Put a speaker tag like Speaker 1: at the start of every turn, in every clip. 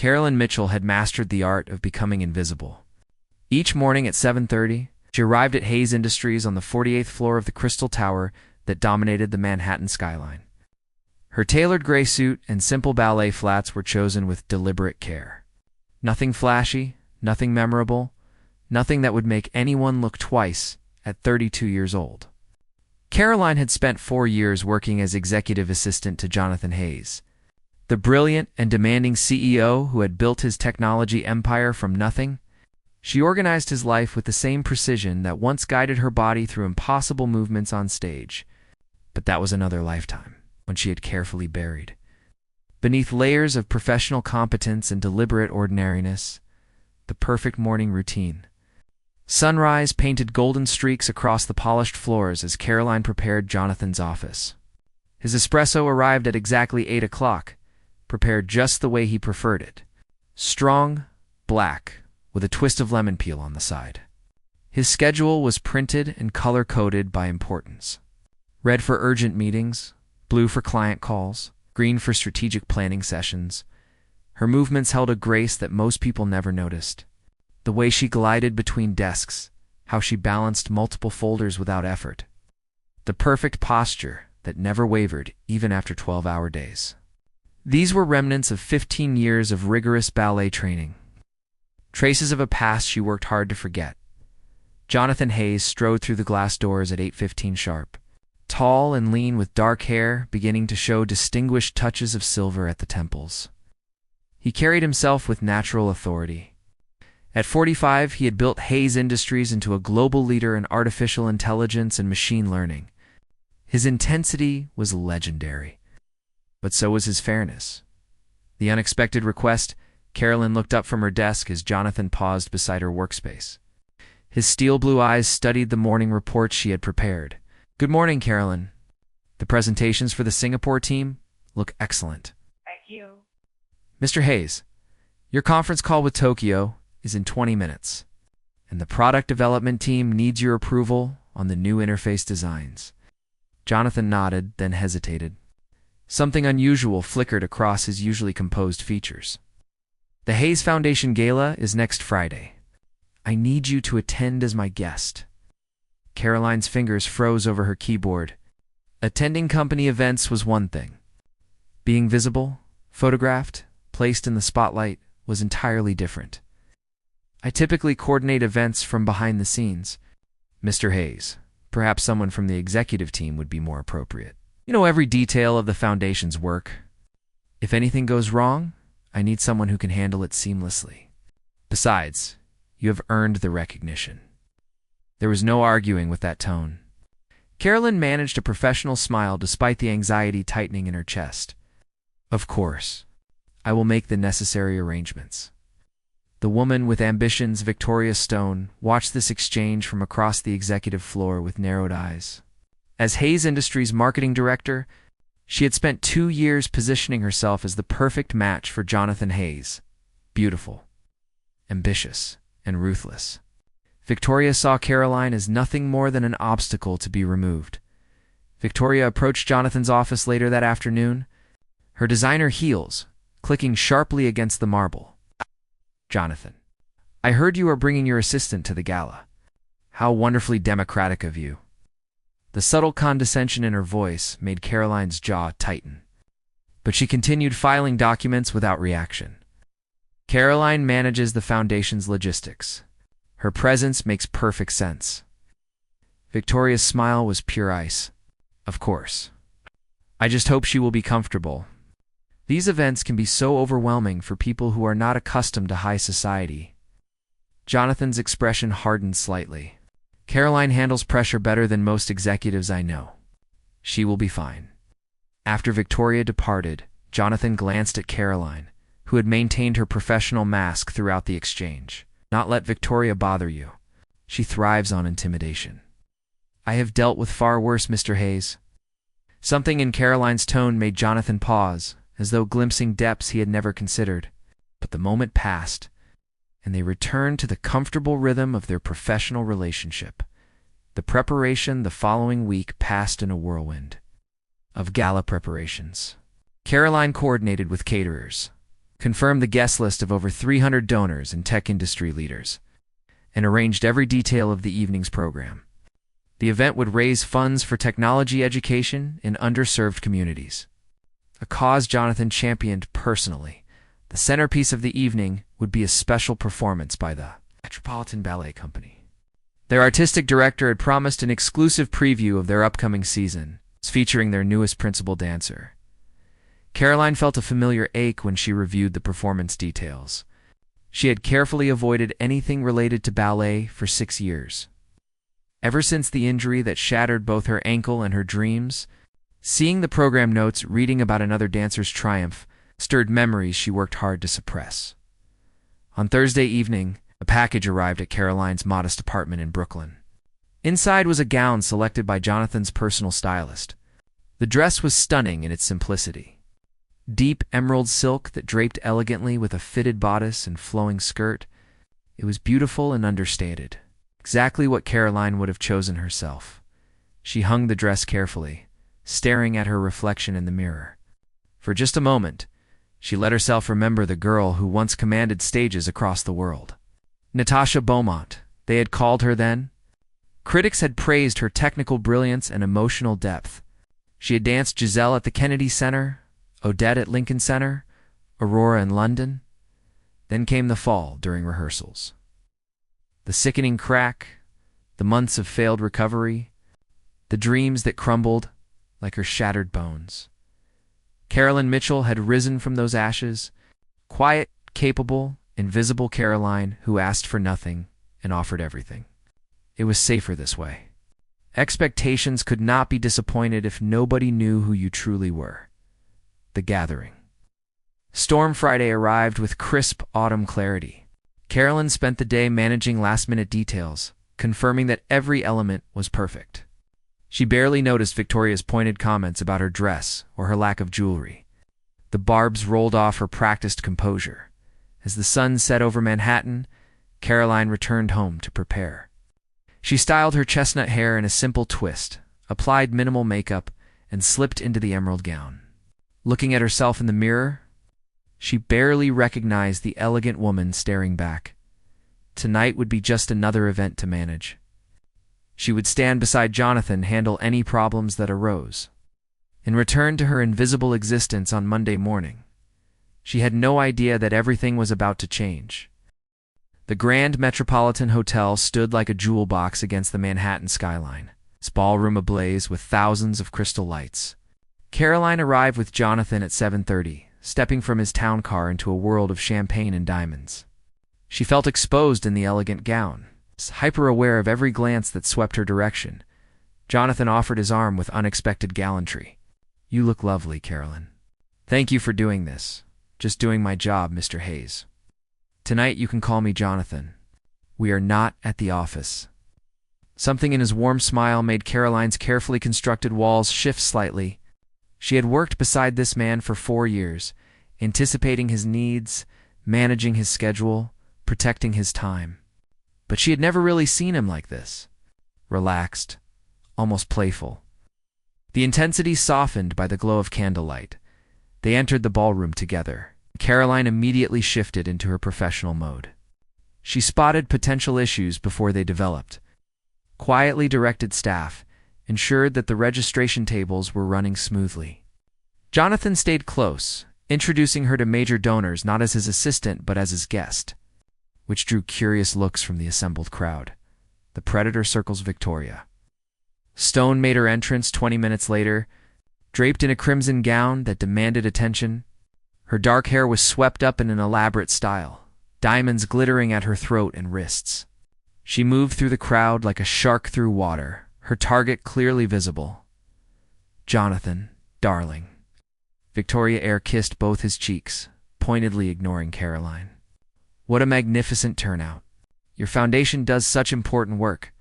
Speaker 1: Carolyn Mitchell had mastered the art of becoming invisible. Each morning at 7:30, she arrived at Hayes Industries on the 48th floor of the Crystal Tower that dominated the Manhattan skyline. Her tailored gray suit and simple ballet flats were chosen with deliberate care. Nothing flashy, nothing memorable, nothing that would make anyone look twice at 32 years old. Caroline had spent 4 years working as executive assistant to Jonathan Hayes, the brilliant and demanding CEO who had built his technology empire from nothing. She organized his life with the same precision that once guided her body through impossible movements on stage. But that was another lifetime, when she had carefully buried, beneath layers of professional competence and deliberate ordinariness, the perfect morning routine. Sunrise painted golden streaks across the polished floors as Caroline prepared Jonathan's office. His espresso arrived at exactly 8 o'clock, prepared just the way he preferred it. Strong, black, with a twist of lemon peel on the side. His schedule was printed and color-coded by importance. Red for urgent meetings, blue for client calls, green for strategic planning sessions. Her movements held a grace that most people never noticed. The way she glided between desks, how she balanced multiple folders without effort. The perfect posture that never wavered even after 12-hour days. These were remnants of 15 years of rigorous ballet training. Traces of a past she worked hard to forget. Jonathan Hayes strode through the glass doors at 8:15 sharp, tall and lean with dark hair beginning to show distinguished touches of silver at the temples. He carried himself with natural authority. At 45, he had built Hayes Industries into a global leader in artificial intelligence and machine learning. His intensity was legendary. But so was his fairness. The unexpected request, Carolyn looked up from her desk as Jonathan paused beside her workspace. His steel blue eyes studied the morning reports she had prepared. "Good morning, Carolyn. The presentations for the Singapore team look excellent."
Speaker 2: Thank you.
Speaker 1: "Mr. Hayes, your conference call with Tokyo is in 20 minutes, and the product development team needs your approval on the new interface designs." Jonathan nodded, then hesitated. Something unusual flickered across his usually composed features. "The Hayes Foundation Gala is next Friday. I need you to attend as my guest." Caroline's fingers froze over her keyboard. Attending company events was one thing. Being visible, photographed, placed in the spotlight was entirely different. "I typically coordinate events from behind the scenes. Mr. Hayes, perhaps someone from the executive team would be more appropriate. You know every detail of the foundation's work. If anything goes wrong, I need someone who can handle it seamlessly. Besides, you have earned the recognition." There was no arguing with that tone. Carolyn managed a professional smile despite the anxiety tightening in her chest. "Of course. I will make the necessary arrangements." The woman with ambitions, Victoria Stone, watched this exchange from across the executive floor with narrowed eyes. As Hayes Industries' marketing director, she had spent 2 years positioning herself as the perfect match for Jonathan Hayes. Beautiful, ambitious, and ruthless. Victoria saw Caroline as nothing more than an obstacle to be removed. Victoria approached Jonathan's office later that afternoon, her designer heels clicking sharply against the marble. "Jonathan, I heard you are bringing your assistant to the gala. How wonderfully democratic of you." The subtle condescension in her voice made Caroline's jaw tighten. But she continued filing documents without reaction. Caroline manages the foundation's logistics. Her presence makes perfect sense. Victoria's smile was pure ice. "Of course. I just hope she will be comfortable. These events can be so overwhelming for people who are not accustomed to high society." Jonathan's expression hardened slightly. "Caroline handles pressure better than most executives I know. She will be fine." After Victoria departed, Jonathan glanced at Caroline, who had maintained her professional mask throughout the exchange. "Not let Victoria bother you. She thrives on intimidation." "I have dealt with far worse, Mr. Hayes." Something in Caroline's tone made Jonathan pause, as though glimpsing depths he had never considered. But the moment passed, and they returned to the comfortable rhythm of their professional relationship. The preparation the following week passed in a whirlwind of gala preparations. Caroline coordinated with caterers, confirmed the guest list of over 300 donors and tech industry leaders, and arranged every detail of the evening's program. The event would raise funds for technology education in underserved communities, a cause Jonathan championed personally. The centerpiece of the evening would be a special performance by the Metropolitan Ballet Company. Their artistic director had promised an exclusive preview of their upcoming season, featuring their newest principal dancer. Caroline felt a familiar ache when she reviewed the performance details. She had carefully avoided anything related to ballet for 6 years. Ever since the injury that shattered both her ankle and her dreams, seeing the program notes reading about another dancer's triumph stirred memories she worked hard to suppress. On Thursday evening, a package arrived at Caroline's modest apartment in Brooklyn. Inside was a gown selected by Jonathan's personal stylist. The dress was stunning in its simplicity. Deep emerald silk that draped elegantly with a fitted bodice and flowing skirt. It was beautiful and understated, exactly what Caroline would have chosen herself. She hung the dress carefully, staring at her reflection in the mirror. For just a moment, she let herself remember the girl who once commanded stages across the world. Natasha Beaumont, they had called her then. Critics had praised her technical brilliance and emotional depth. She had danced Giselle at the Kennedy Center, Odette at Lincoln Center, Aurora in London. Then came the fall during rehearsals. The sickening crack, the months of failed recovery, the dreams that crumbled like her shattered bones. Carolyn Mitchell had risen from those ashes, quiet, capable, invisible Caroline who asked for nothing and offered everything. It was safer this way. Expectations could not be disappointed if nobody knew who you truly were. The gathering. Storm Friday arrived with crisp autumn clarity. Carolyn spent the day managing last-minute details, confirming that every element was perfect. She barely noticed Victoria's pointed comments about her dress or her lack of jewelry. The barbs rolled off her practiced composure. As the sun set over Manhattan, Caroline returned home to prepare. She styled her chestnut hair in a simple twist, applied minimal makeup, and slipped into the emerald gown. Looking at herself in the mirror, she barely recognized the elegant woman staring back. Tonight would be just another event to manage. She would stand beside Jonathan, handle any problems that arose, and return to her invisible existence on Monday morning. She had no idea that everything was about to change. The Grand Metropolitan Hotel stood like a jewel box against the Manhattan skyline, its ballroom ablaze with thousands of crystal lights. Caroline arrived with Jonathan at 7:30, stepping from his town car into a world of champagne and diamonds. She felt exposed in the elegant gown, hyper-aware of every glance that swept her direction. Jonathan offered his arm with unexpected gallantry. "You look lovely, Caroline." "Thank you for doing this. Just doing my job, Mr. Hayes. Tonight you can call me Jonathan. We are not at the office." Something in his warm smile made Caroline's carefully constructed walls shift slightly. She had worked beside this man for 4 years, anticipating his needs, managing his schedule, protecting his time. But she had never really seen him like this. Relaxed, almost playful. The intensity softened by the glow of candlelight. They entered the ballroom together. Caroline immediately shifted into her professional mode. She spotted potential issues before they developed, quietly directed staff, ensured that the registration tables were running smoothly. Jonathan stayed close, introducing her to major donors not as his assistant but as his guest, which drew curious looks from the assembled crowd. The Predator circles Victoria. Stone made her entrance 20 minutes later, draped in a crimson gown that demanded attention. Her dark hair was swept up in an elaborate style, diamonds glittering at her throat and wrists. She moved through the crowd like a shark through water, her target clearly visible. "Jonathan, darling." Victoria air-kissed both his cheeks, pointedly ignoring Caroline. "What a magnificent turnout. Your foundation does such important work."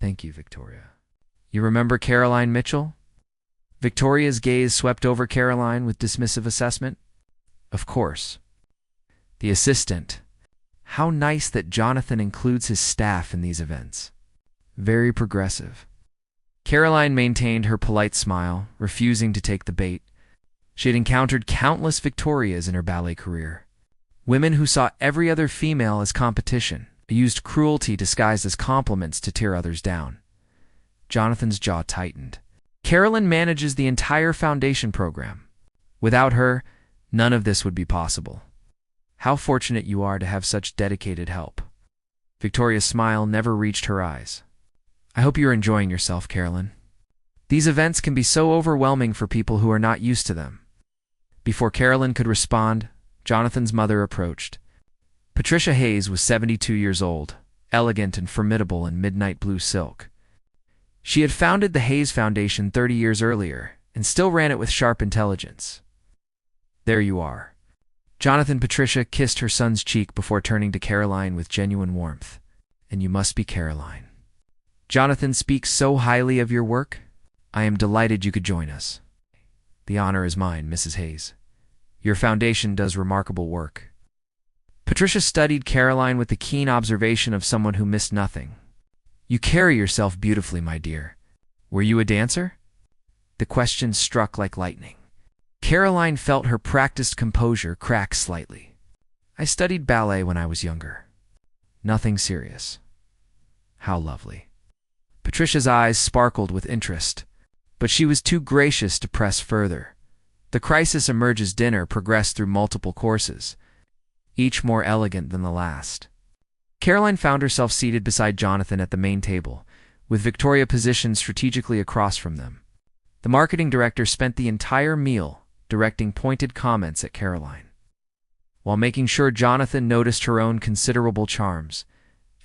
Speaker 1: "Thank you, Victoria." "You remember Caroline Mitchell?" Victoria's gaze swept over Caroline with dismissive assessment. "Of course." The assistant. How nice that Jonathan includes his staff in these events. Very progressive. Caroline maintained her polite smile, refusing to take the bait. She had encountered countless Victorias in her ballet career. Women who saw every other female as competition, used cruelty disguised as compliments to tear others down. Jonathan's jaw tightened. Carolyn manages the entire foundation program. Without her, none of this would be possible. How fortunate you are to have such dedicated help. Victoria's smile never reached her eyes. I hope you're enjoying yourself, Carolyn. These events can be so overwhelming for people who are not used to them. Before Carolyn could respond, Jonathan's mother approached. Patricia Hayes was 72 years old, elegant and formidable in midnight blue silk. She had founded the Hayes Foundation 30 years earlier and still ran it with sharp intelligence. There you are. Patricia kissed her son's cheek before turning to Caroline with genuine warmth. And you must be Caroline. Jonathan speaks so highly of your work. I am delighted you could join us. The honor is mine, Mrs. Hayes. Your foundation does remarkable work. Patricia studied Caroline with the keen observation of someone who missed nothing. You carry yourself beautifully, my dear. Were you a dancer? The question struck like lightning. Caroline felt her practiced composure crack slightly. I studied ballet when I was younger. Nothing serious. How lovely. Patricia's eyes sparkled with interest, but she was too gracious to press further. The crisis emerges dinner progressed through multiple courses, each more elegant than the last. Caroline found herself seated beside Jonathan at the main table, with Victoria positioned strategically across from them. The marketing director spent the entire meal directing pointed comments at Caroline, while making sure Jonathan noticed her own considerable charms.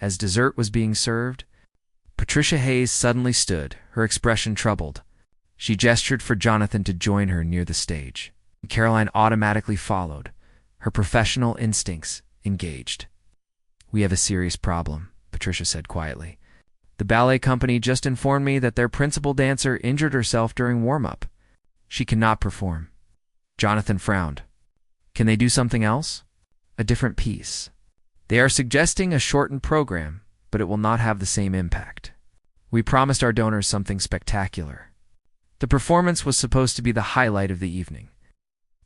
Speaker 1: As dessert was being served, Patricia Hayes suddenly stood, her expression troubled. She gestured for Jonathan to join her near the stage. Caroline automatically followed, her professional instincts engaged. We have a serious problem, Patricia said quietly. The ballet company just informed me that their principal dancer injured herself during warm-up. She cannot perform. Jonathan frowned. Can they do something else? A different piece. They are suggesting a shortened program, but it will not have the same impact. We promised our donors something spectacular. The performance was supposed to be the highlight of the evening.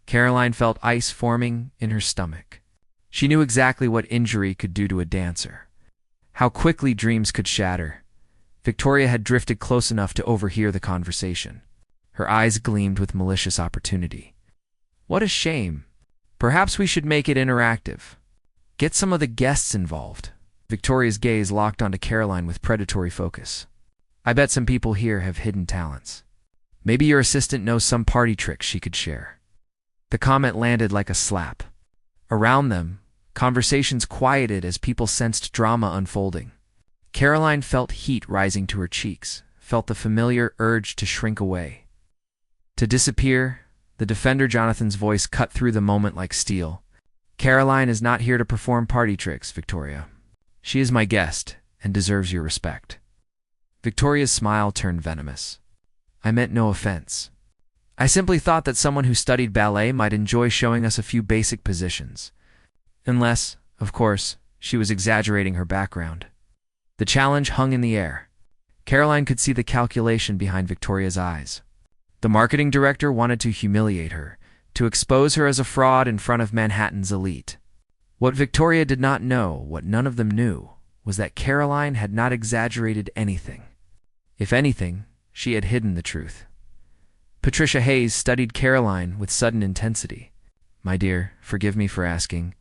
Speaker 1: Caroline felt ice forming in her stomach. She knew exactly what injury could do to a dancer, how quickly dreams could shatter. Victoria had drifted close enough to overhear the conversation. Her eyes gleamed with malicious opportunity. What a shame. Perhaps we should make it interactive. Get some of the guests involved. Victoria's gaze locked onto Caroline with predatory focus. I bet some people here have hidden talents. Maybe your assistant knows some party tricks she could share. The comment landed like a slap. Around them, conversations quieted as people sensed drama unfolding. Caroline felt heat rising to her cheeks, felt the familiar urge to shrink away. To disappear, the defender Jonathan's voice cut through the moment like steel. Caroline is not here to perform party tricks, Victoria. She is my guest and deserves your respect. Victoria's smile turned venomous. I meant no offense. I simply thought that someone who studied ballet might enjoy showing us a few basic positions. Unless, of course, she was exaggerating her background. The challenge hung in the air. Caroline could see the calculation behind Victoria's eyes. The marketing director wanted to humiliate her, to expose her as a fraud in front of Manhattan's elite. What Victoria did not know, what none of them knew, was that Caroline had not exaggerated anything. If anything, she had hidden the truth. Patricia Hayes studied Caroline with sudden intensity. My dear, forgive me for asking,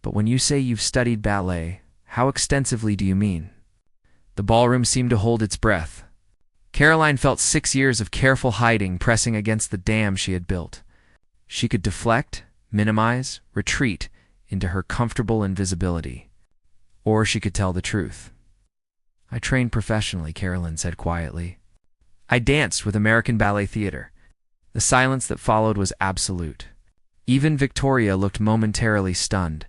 Speaker 1: but when you say you've studied ballet, how extensively do you mean? The ballroom seemed to hold its breath. Caroline felt 6 years of careful hiding pressing against the dam she had built. She could deflect, minimize, retreat into her comfortable invisibility. Or she could tell the truth. I trained professionally, Caroline said quietly. I danced with American Ballet Theater. The silence that followed was absolute. Even Victoria looked momentarily stunned.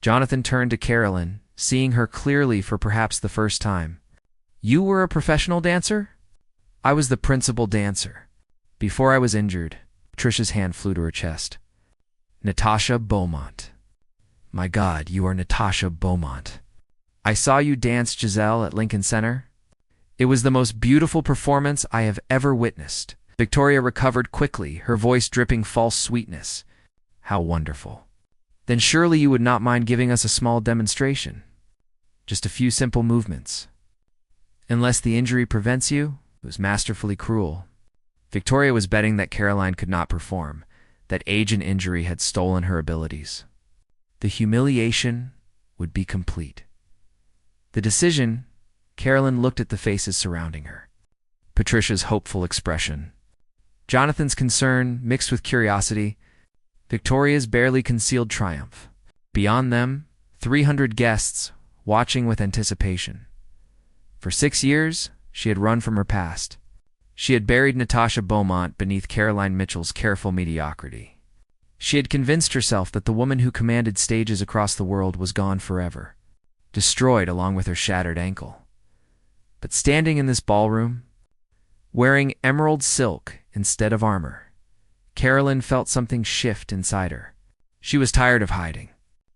Speaker 1: Jonathan turned to Caroline, seeing her clearly for perhaps the first time. You were a professional dancer? I was the principal dancer. Before I was injured, Patricia's hand flew to her chest. Natasha Beaumont. My God, you are Natasha Beaumont. I saw you dance Giselle at Lincoln Center. It was the most beautiful performance I have ever witnessed. Victoria recovered quickly, her voice dripping false sweetness. How wonderful. Then surely you would not mind giving us a small demonstration. Just a few simple movements. Unless the injury prevents you, it was masterfully cruel. Victoria was betting that Caroline could not perform, that age and injury had stolen her abilities. The humiliation would be complete. The decision, Caroline looked at the faces surrounding her. Patricia's hopeful expression. Jonathan's concern mixed with curiosity. Victoria's barely concealed triumph. Beyond them, 300 guests watching with anticipation. For 6 years, she had run from her past. She had buried Natasha Beaumont beneath Caroline Mitchell's careful mediocrity. She had convinced herself that the woman who commanded stages across the world was gone forever, destroyed along with her shattered ankle. But standing in this ballroom, wearing emerald silk instead of armor, Caroline felt something shift inside her. She was tired of hiding,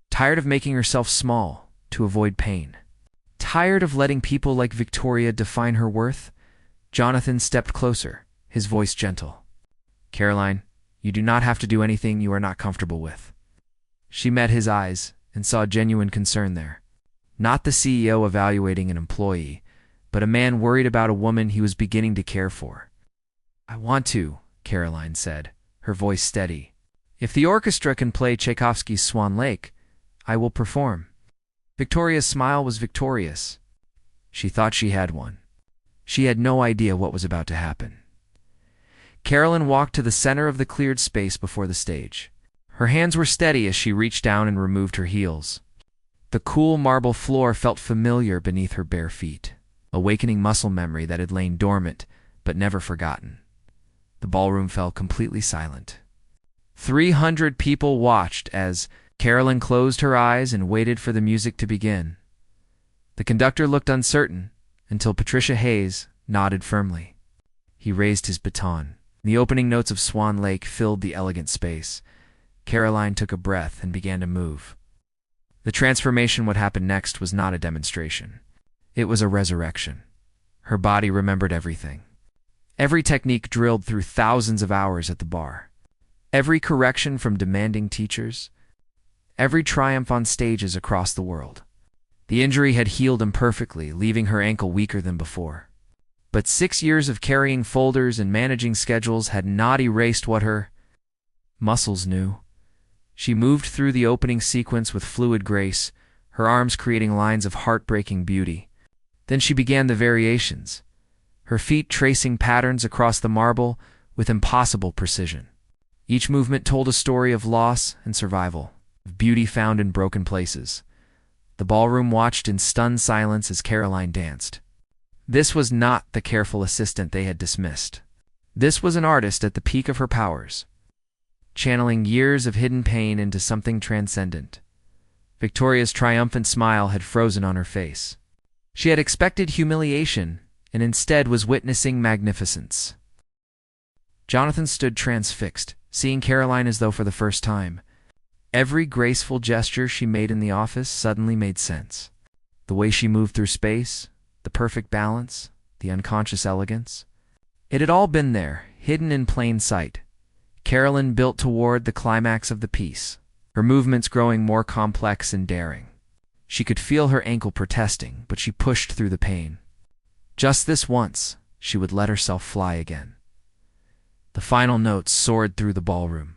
Speaker 1: tired of making herself small to avoid pain, tired of letting people like Victoria define her worth. Jonathan stepped closer, his voice gentle. Caroline, you do not have to do anything you are not comfortable with. She met his eyes and saw genuine concern there. Not the CEO evaluating an employee, but a man worried about a woman he was beginning to care for. I want to, Caroline said, her voice steady. If the orchestra can play Tchaikovsky's Swan Lake, I will perform. Victoria's smile was victorious. She thought she had one. She had no idea what was about to happen. Caroline walked to the center of the cleared space before the stage. Her hands were steady as she reached down and removed her heels. The cool marble floor felt familiar beneath her bare feet, awakening muscle memory that had lain dormant but never forgotten. The ballroom fell completely silent. 300 people watched as Caroline closed her eyes and waited for the music to begin. The conductor looked uncertain until Patricia Hayes nodded firmly. He raised his baton. The opening notes of Swan Lake filled the elegant space. Caroline took a breath and began to move. The transformation what happened next was not a demonstration. It was a resurrection. Her body remembered everything. Every technique drilled through thousands of hours at the bar. Every correction from demanding teachers. Every triumph on stages across the world. The injury had healed imperfectly, leaving her ankle weaker than before. But 6 years of carrying folders and managing schedules had not erased what her muscles knew. She moved through the opening sequence with fluid grace, her arms creating lines of heartbreaking beauty. Then she began the variations, her feet tracing patterns across the marble with impossible precision. Each movement told a story of loss and survival, of beauty found in broken places. The ballroom watched in stunned silence as Caroline danced. This was not the careful assistant they had dismissed. This was an artist at the peak of her powers, channeling years of hidden pain into something transcendent. Victoria's triumphant smile had frozen on her face. She had expected humiliation and instead was witnessing magnificence. Jonathan stood transfixed, seeing Caroline as though for the first time. Every graceful gesture she made in the office suddenly made sense. The way she moved through space, the perfect balance, the unconscious elegance. It had all been there, hidden in plain sight. Caroline built toward the climax of the piece, her movements growing more complex and daring. She could feel her ankle protesting, but she pushed through the pain. Just this once, she would let herself fly again. The final notes soared through the ballroom,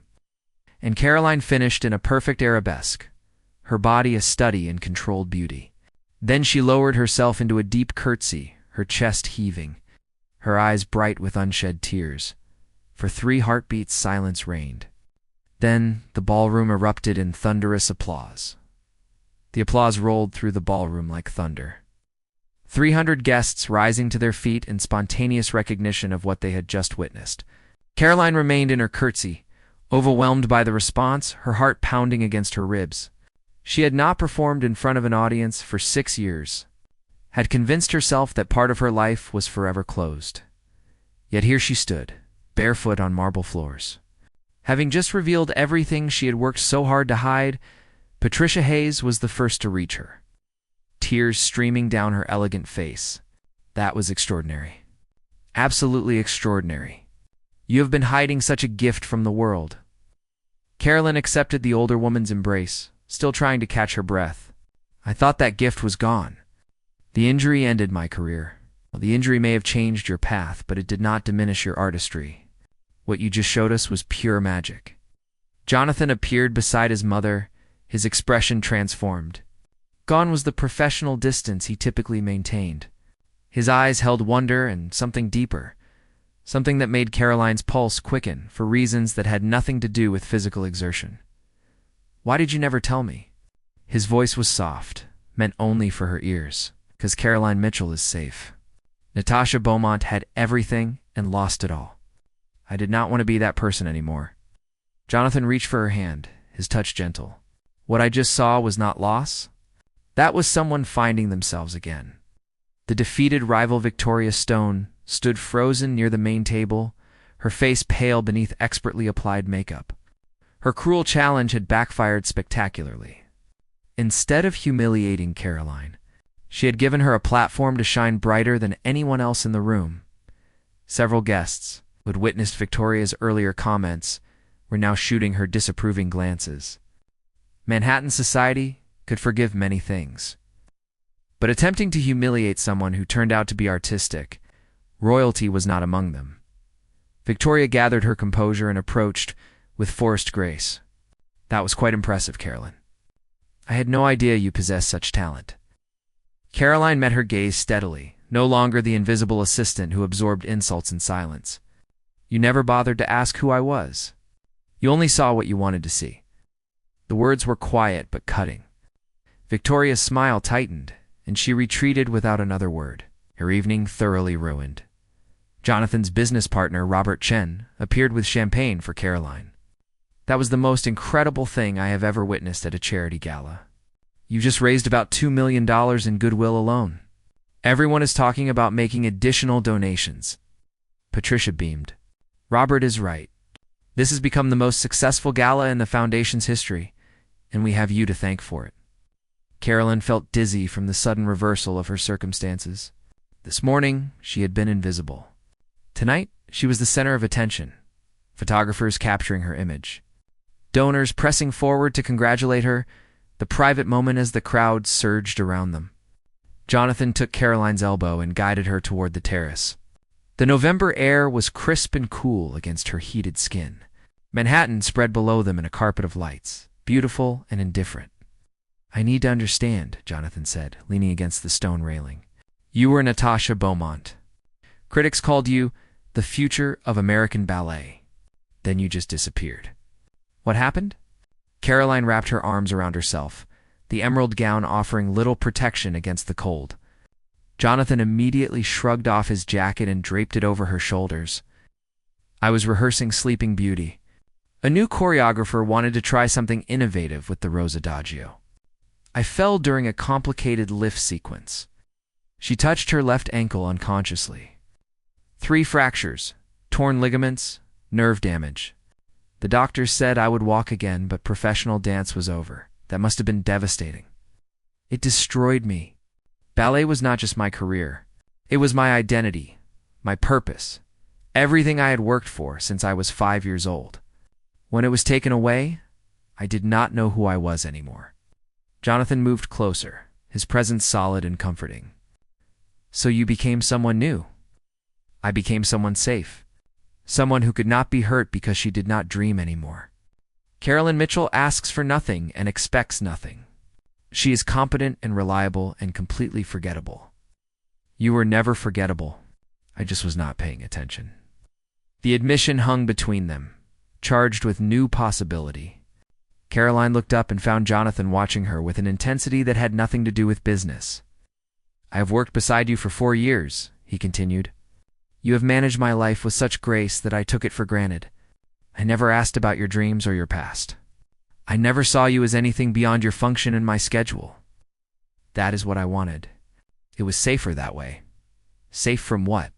Speaker 1: and Caroline finished in a perfect arabesque, her body a study in controlled beauty. Then she lowered herself into a deep curtsy, her chest heaving, her eyes bright with unshed tears. For 3 heartbeats, silence reigned. Then the ballroom erupted in thunderous applause. The applause rolled through the ballroom like thunder. 300 guests rising to their feet in spontaneous recognition of what they had just witnessed. Caroline remained in her curtsy, overwhelmed by the response, her heart pounding against her ribs. She had not performed in front of an audience for 6 years, had convinced herself that part of her life was forever closed. Yet here she stood, barefoot on marble floors. Having just revealed everything she had worked so hard to hide, Patricia Hayes was the first to reach her, tears streaming down her elegant face. That was extraordinary. Absolutely extraordinary. You have been hiding such a gift from the world." Carolyn accepted the older woman's embrace, still trying to catch her breath. "I thought that gift was gone. The injury ended my career. The injury may have changed your path, but it did not diminish your artistry. What you just showed us was pure magic." Jonathan appeared beside his mother, his expression transformed. Gone was the professional distance he typically maintained. His eyes held wonder and something deeper, something that made Caroline's pulse quicken for reasons that had nothing to do with physical exertion. "Why did you never tell me?" His voice was soft, meant only for her ears, because Caroline Mitchell is safe. Natasha Beaumont had everything and lost it all. I did not want to be that person anymore. Jonathan reached for her hand, his touch gentle. What I just saw was not loss. That was someone finding themselves again. The defeated rival Victoria Stone stood frozen near the main table, her face pale beneath expertly applied makeup. Her cruel challenge had backfired spectacularly. Instead of humiliating Caroline, she had given her a platform to shine brighter than anyone else in the room. Several guests, who had witnessed Victoria's earlier comments, were now shooting her disapproving glances. Manhattan society could forgive many things, but attempting to humiliate someone who turned out to be artistic, royalty was not among them. Victoria gathered her composure and approached with forced grace. "That was quite impressive, Caroline. I had no idea you possessed such talent." Caroline met her gaze steadily, no longer the invisible assistant who absorbed insults in silence. "You never bothered to ask who I was. You only saw what you wanted to see." The words were quiet but cutting. Victoria's smile tightened, and she retreated without another word, her evening thoroughly ruined. Jonathan's business partner, Robert Chen, appeared with champagne for Caroline. "That was the most incredible thing I have ever witnessed at a charity gala. You just raised about $2 million in goodwill alone. Everyone is talking about making additional donations." Patricia beamed. "Robert is right. This has become the most successful gala in the Foundation's history, and we have you to thank for it." Caroline felt dizzy from the sudden reversal of her circumstances. This morning, she had been invisible. Tonight, she was the center of attention, photographers capturing her image, donors pressing forward to congratulate her, the private moment as the crowd surged around them. Jonathan took Caroline's elbow and guided her toward the terrace. The November air was crisp and cool against her heated skin. Manhattan spread below them in a carpet of lights, beautiful and indifferent. "I need to understand," Jonathan said, leaning against the stone railing. "You were Natasha Beaumont. Critics called you the future of American ballet. Then you just disappeared. What happened?" Caroline wrapped her arms around herself, the emerald gown offering little protection against the cold. Jonathan immediately shrugged off his jacket and draped it over her shoulders. "I was rehearsing Sleeping Beauty. A new choreographer wanted to try something innovative with the Rose Adagio. I fell during a complicated lift sequence." She touched her left ankle unconsciously. 3 fractures, torn ligaments, nerve damage. The doctors said I would walk again, but professional dance was over. That must have been devastating. It destroyed me. Ballet was not just my career. It was my identity, my purpose, everything I had worked for since I was 5 years old. When it was taken away, I did not know who I was anymore." Jonathan moved closer, his presence solid and comforting. "So you became someone new." "I became someone safe. Someone who could not be hurt because she did not dream anymore. Caroline Mitchell asks for nothing and expects nothing. She is competent and reliable and completely forgettable. You were never forgettable. I just was not paying attention." The admission hung between them, charged with new possibility. Caroline looked up and found Jonathan watching her with an intensity that had nothing to do with business. "I have worked beside you for 4 years," he continued. "You have managed my life with such grace that I took it for granted. I never asked about your dreams or your past. I never saw you as anything beyond your function in my schedule. That is what I wanted. It was safer that way." "Safe from what?"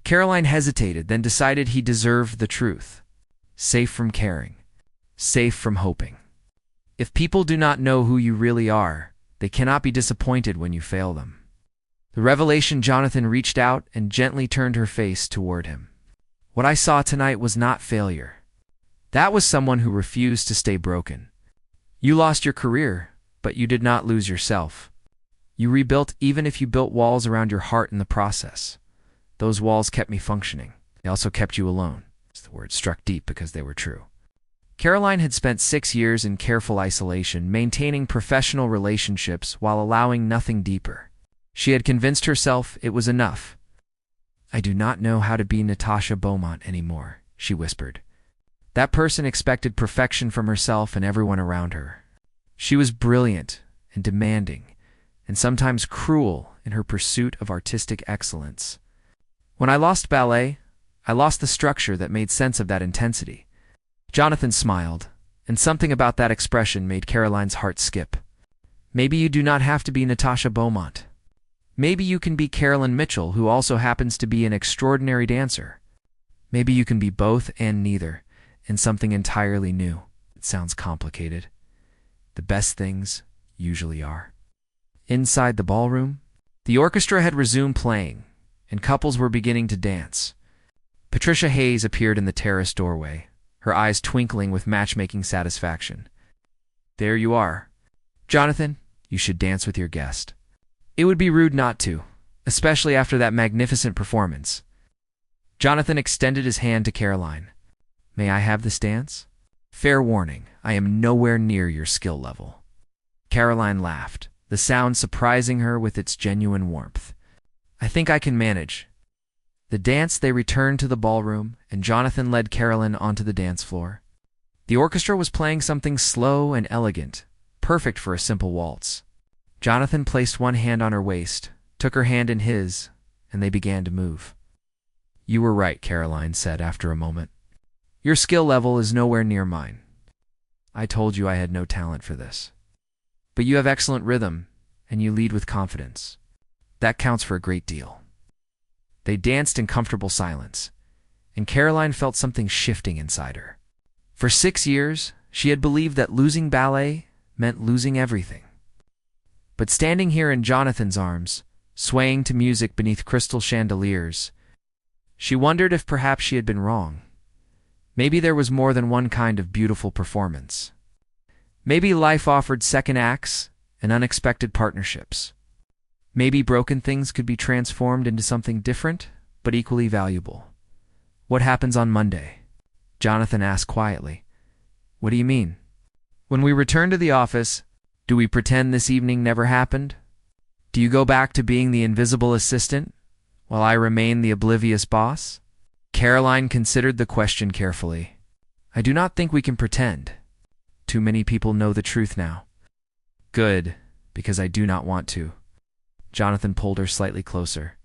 Speaker 1: Caroline hesitated, then decided he deserved the truth. "Safe from caring. Safe from hoping. If people do not know who you really are, they cannot be disappointed when you fail them." The revelation Jonathan reached out and gently turned her face toward him. What I saw tonight was not failure. That was someone who refused to stay broken. You lost your career, but you did not lose yourself. You rebuilt even if you built walls around your heart in the process. Those walls kept me functioning. They also kept you alone. The words struck deep because they were true. Caroline had spent 6 years in careful isolation, maintaining professional relationships while allowing nothing deeper. She had convinced herself it was enough. "I do not know how to be Natasha Beaumont anymore," she whispered. That person expected perfection from herself and everyone around her. She was brilliant and demanding, and sometimes cruel in her pursuit of artistic excellence. When I lost ballet, I lost the structure that made sense of that intensity. Jonathan smiled, and something about that expression made Caroline's heart skip. Maybe you do not have to be Natasha Beaumont. Maybe you can be Carolyn Mitchell, who also happens to be an extraordinary dancer. Maybe you can be both and neither, and something entirely new. It sounds complicated. The best things usually are. Inside the ballroom, the orchestra had resumed playing, and couples were beginning to dance. Patricia Hayes appeared in the terrace doorway, her eyes twinkling with matchmaking satisfaction. "There you are. Jonathan, you should dance with your guest. It would be rude not to, especially after that magnificent performance." Jonathan extended his hand to Caroline. "May I have this dance? Fair warning, I am nowhere near your skill level." Caroline laughed, the sound surprising her with its genuine warmth. "I think I can manage." The dance, they returned to the ballroom, and Jonathan led Caroline onto the dance floor. The orchestra was playing something slow and elegant, perfect for a simple waltz. Jonathan placed one hand on her waist, took her hand in his, and they began to move. "You were right," Caroline said after a moment. "Your skill level is nowhere near mine. I told you I had no talent for this. But you have excellent rhythm, and you lead with confidence. That counts for a great deal." They danced in comfortable silence, and Caroline felt something shifting inside her. For 6 years, she had believed that losing ballet meant losing everything. But standing here in Jonathan's arms, swaying to music beneath crystal chandeliers, she wondered if perhaps she had been wrong. Maybe there was more than one kind of beautiful performance. Maybe life offered second acts and unexpected partnerships. Maybe broken things could be transformed into something different, but equally valuable. "What happens on Monday?" Jonathan asked quietly. "What do you mean?" "When we return to the office, do we pretend this evening never happened? Do you go back to being the invisible assistant, while I remain the oblivious boss?" Caroline considered the question carefully. "I do not think we can pretend. Too many people know the truth now." "Good, because I do not want to." Jonathan pulled her slightly closer.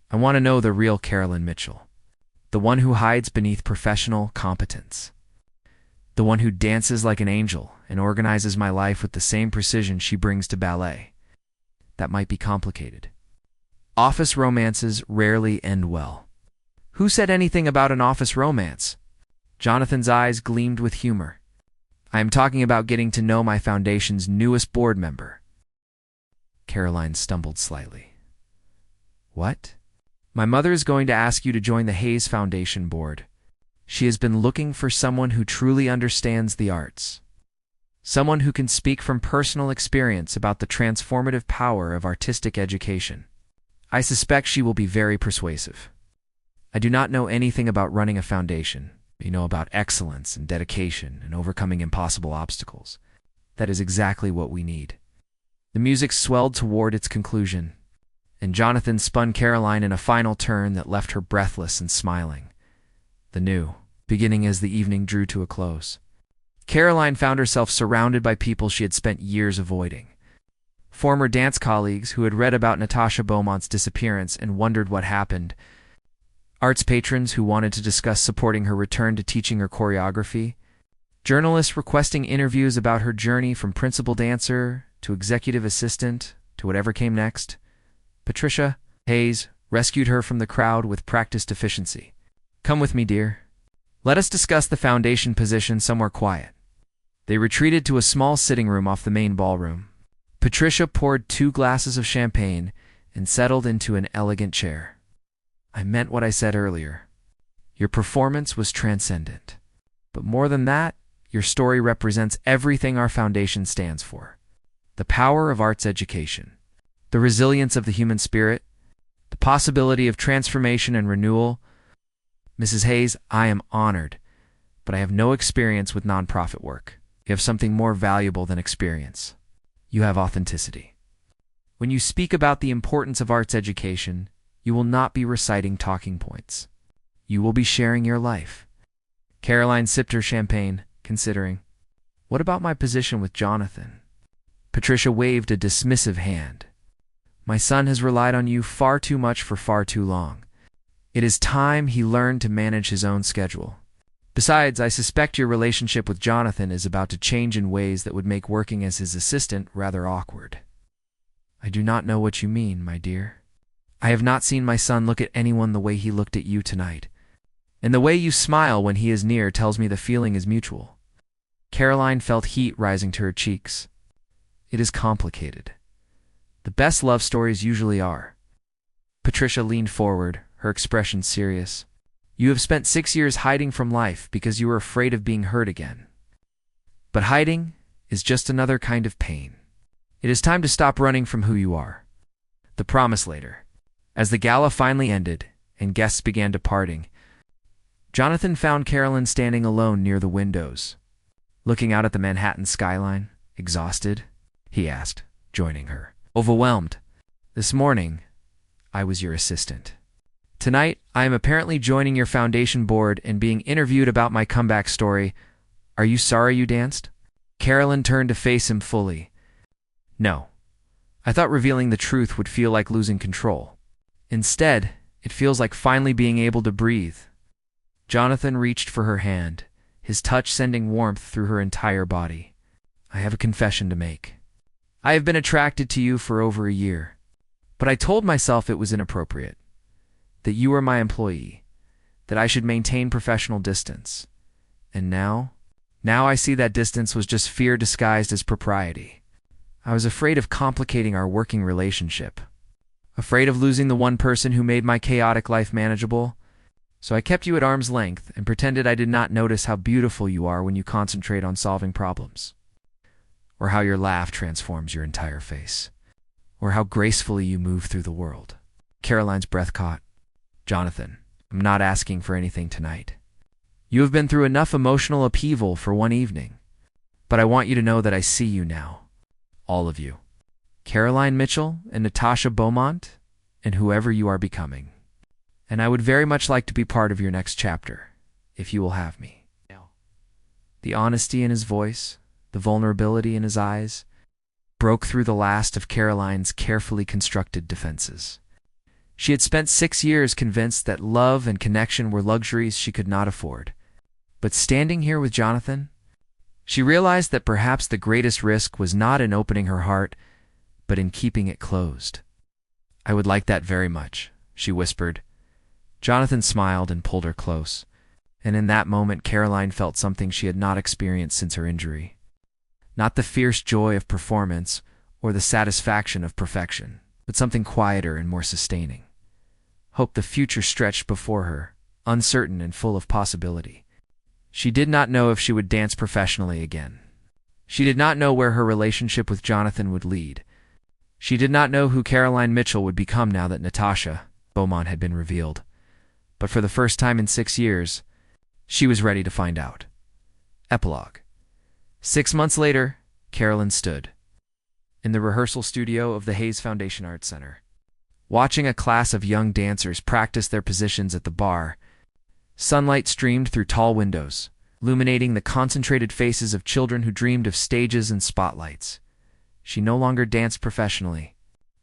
Speaker 1: "I want to know the real Carolyn Mitchell, the one who hides beneath professional competence, the one who dances like an angel and organizes my life with the same precision she brings to ballet. That might be complicated. Office romances rarely end well." "Who said anything about an office romance?" Jonathan's eyes gleamed with humor. "I am talking about getting to know my foundation's newest board member." Caroline stumbled slightly. "What?" "My mother is going to ask you to join the Hayes Foundation board. She has been looking for someone who truly understands the arts. Someone who can speak from personal experience about the transformative power of artistic education. I suspect she will be very persuasive. I do not know anything about running a foundation. You know about excellence and dedication and overcoming impossible obstacles. That is exactly what we need." The music swelled toward its conclusion, and Jonathan spun Caroline in a final turn that left her breathless and smiling. The new, beginning as the evening drew to a close. Caroline found herself surrounded by people she had spent years avoiding. Former dance colleagues who had read about Natasha Beaumont's disappearance and wondered what happened. Arts patrons who wanted to discuss supporting her return to teaching her choreography. Journalists requesting interviews about her journey from principal dancer to executive assistant to whatever came next. Patricia Hayes rescued her from the crowd with practiced efficiency. "Come with me, dear. Let us discuss the foundation position somewhere quiet." They retreated to a small sitting room off the main ballroom. Patricia poured 2 glasses of champagne and settled into an elegant chair. "I meant what I said earlier. Your performance was transcendent. But more than that, your story represents everything our foundation stands for. The power of arts education, the resilience of the human spirit, the possibility of transformation and renewal. Mrs. Hayes, I am honored, but I have no experience with nonprofit work. You have something more valuable than experience. You have authenticity. When you speak about the importance of arts education, you will not be reciting talking points. You will be sharing your life. Caroline sipped her champagne, considering, what about my position with Jonathan? Patricia waved a dismissive hand. My son has relied on you far too much for far too long. It is time he learned to manage his own schedule. Besides, I suspect your relationship with Jonathan is about to change in ways that would make working as his assistant rather awkward. I do not know what you mean, my dear. I have not seen my son look at anyone the way he looked at you tonight. And the way you smile when he is near tells me the feeling is mutual. Caroline felt heat rising to her cheeks. It is complicated. The best love stories usually are. Patricia leaned forward, her expression serious. You have spent 6 years hiding from life because you were afraid of being hurt again. But hiding is just another kind of pain. It is time to stop running from who you are. The promise later. As the gala finally ended and guests began departing, Jonathan found Caroline standing alone near the windows. Looking out at the Manhattan skyline, exhausted, he asked, joining her. Overwhelmed. This morning, I was your assistant. Tonight, I am apparently joining your foundation board and being interviewed about my comeback story. Are you sorry you danced? Caroline turned to face him fully. No. I thought revealing the truth would feel like losing control. Instead, it feels like finally being able to breathe. Jonathan reached for her hand, his touch sending warmth through her entire body. I have a confession to make. I have been attracted to you for over a year, but I told myself it was inappropriate. That you were my employee, that I should maintain professional distance. And now I see that distance was just fear disguised as propriety. I was afraid of complicating our working relationship, afraid of losing the one person who made my chaotic life manageable. So I kept you at arm's length and pretended I did not notice how beautiful you are when you concentrate on solving problems, or how your laugh transforms your entire face, or how gracefully you move through the world. Caroline's breath caught. Jonathan, I'm not asking for anything tonight. You have been through enough emotional upheaval for one evening, but I want you to know that I see you now. All of you. Caroline Mitchell and Natasha Beaumont, and whoever you are becoming. And I would very much like to be part of your next chapter, if you will have me. The honesty in his voice, the vulnerability in his eyes, broke through the last of Caroline's carefully constructed defenses. She had spent 6 years convinced that love and connection were luxuries she could not afford. But standing here with Jonathan, she realized that perhaps the greatest risk was not in opening her heart, but in keeping it closed. I would like that very much, she whispered. Jonathan smiled and pulled her close, and in that moment Caroline felt something she had not experienced since her injury. Not the fierce joy of performance or the satisfaction of perfection, but something quieter and more sustaining. Hope the future stretched before her, uncertain and full of possibility. She did not know if she would dance professionally again. She did not know where her relationship with Jonathan would lead. She did not know who Caroline Mitchell would become now that Natasha Beaumont had been revealed. But for the first time in 6 years, she was ready to find out. Epilogue. 6 months later, Caroline stood in the rehearsal studio of the Hayes Foundation Arts Center, watching a class of young dancers practice their positions at the bar. Sunlight streamed through tall windows, illuminating the concentrated faces of children who dreamed of stages and spotlights. She no longer danced professionally.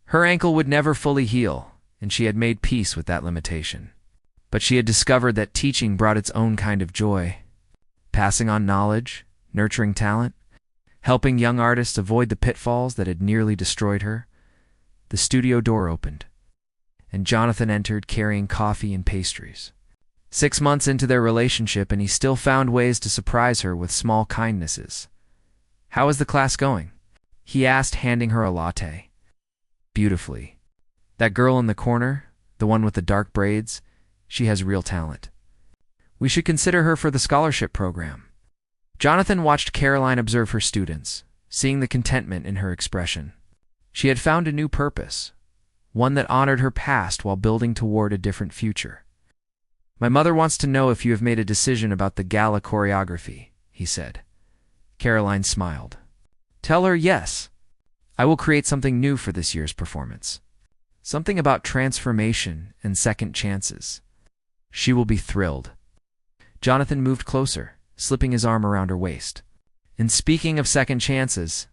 Speaker 1: Her ankle would never fully heal, and she had made peace with that limitation. But she had discovered that teaching brought its own kind of joy. Passing on knowledge, nurturing talent, helping young artists avoid the pitfalls that had nearly destroyed her. The studio door opened, and Jonathan entered carrying coffee and pastries. 6 months into their relationship, and he still found ways to surprise her with small kindnesses. "How is the class going?" he asked, handing her a latte. "Beautifully. That girl in the corner, the one with the dark braids, she has real talent." We should consider her for the scholarship program. Jonathan watched Caroline observe her students, seeing the contentment in her expression. She had found a new purpose, one that honored her past while building toward a different future. "My mother wants to know if you have made a decision about the gala choreography," he said. Caroline smiled. "Tell her yes. I will create something new for this year's performance. Something about transformation and second chances. She will be thrilled." Jonathan moved closer, slipping his arm around her waist. "And speaking of second chances,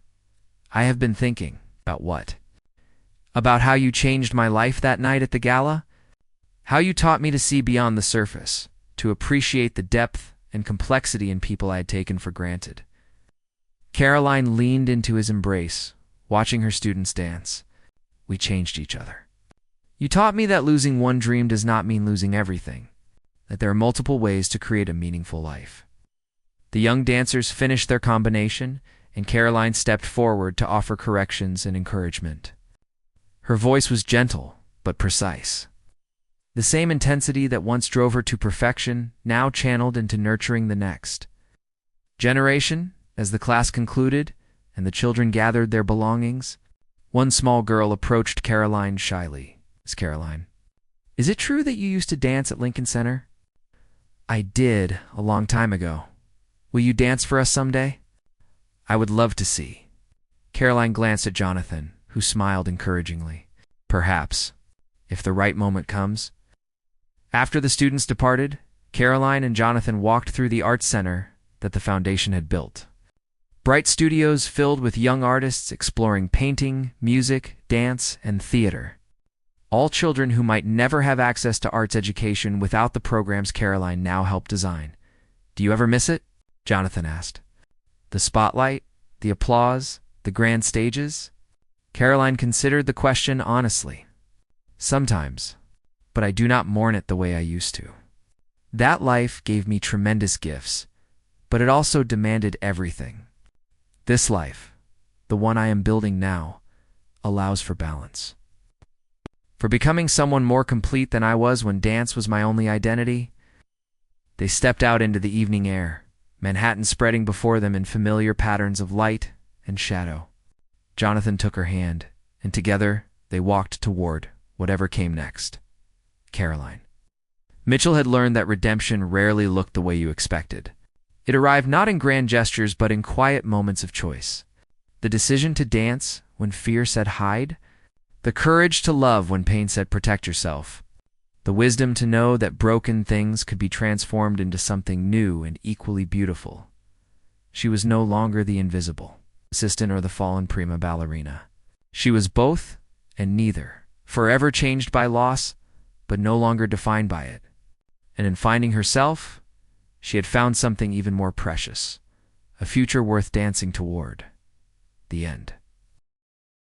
Speaker 1: I have been thinking." "About what?" "About how you changed my life that night at the gala. How you taught me to see beyond the surface, to appreciate the depth and complexity in people I had taken for granted." Caroline leaned into his embrace, watching her students dance. "We changed each other. You taught me that losing one dream does not mean losing everything, that there are multiple ways to create a meaningful life." The young dancers finished their combination, and Caroline stepped forward to offer corrections and encouragement. Her voice was gentle, but precise. The same intensity that once drove her to perfection now channeled into nurturing the next generation. As the class concluded and the children gathered their belongings, one small girl approached Caroline shyly. "Miss Caroline, is it true that you used to dance at Lincoln Center?" "I did, a long time ago. Will you dance for us someday?" "I would love to see." Caroline glanced at Jonathan, who smiled encouragingly. "Perhaps, if the right moment comes." After the students departed, Caroline and Jonathan walked through the art center that the foundation had built. Bright studios filled with young artists exploring painting, music, dance, and theater. All children who might never have access to arts education without the programs Caroline now helped design. "Do you ever miss it?" Jonathan asked. "The spotlight, the applause, the grand stages?" Caroline considered the question honestly. "Sometimes, but I do not mourn it the way I used to. That life gave me tremendous gifts, but it also demanded everything. This life, the one I am building now, allows for balance. For becoming someone more complete than I was when dance was my only identity." They stepped out into the evening air, Manhattan spreading before them in familiar patterns of light and shadow. Jonathan took her hand, and together they walked toward whatever came next. Caroline. Mitchell had learned that redemption rarely looked the way you expected. It arrived not in grand gestures but in quiet moments of choice. The decision to dance when fear said hide, the courage to love when pain said protect yourself, the wisdom to know that broken things could be transformed into something new and equally beautiful. She was no longer the invisible assistant or the fallen prima ballerina. She was both and neither, forever changed by loss, but no longer defined by it. And in finding herself, she had found something even more precious, a future worth dancing toward. The end.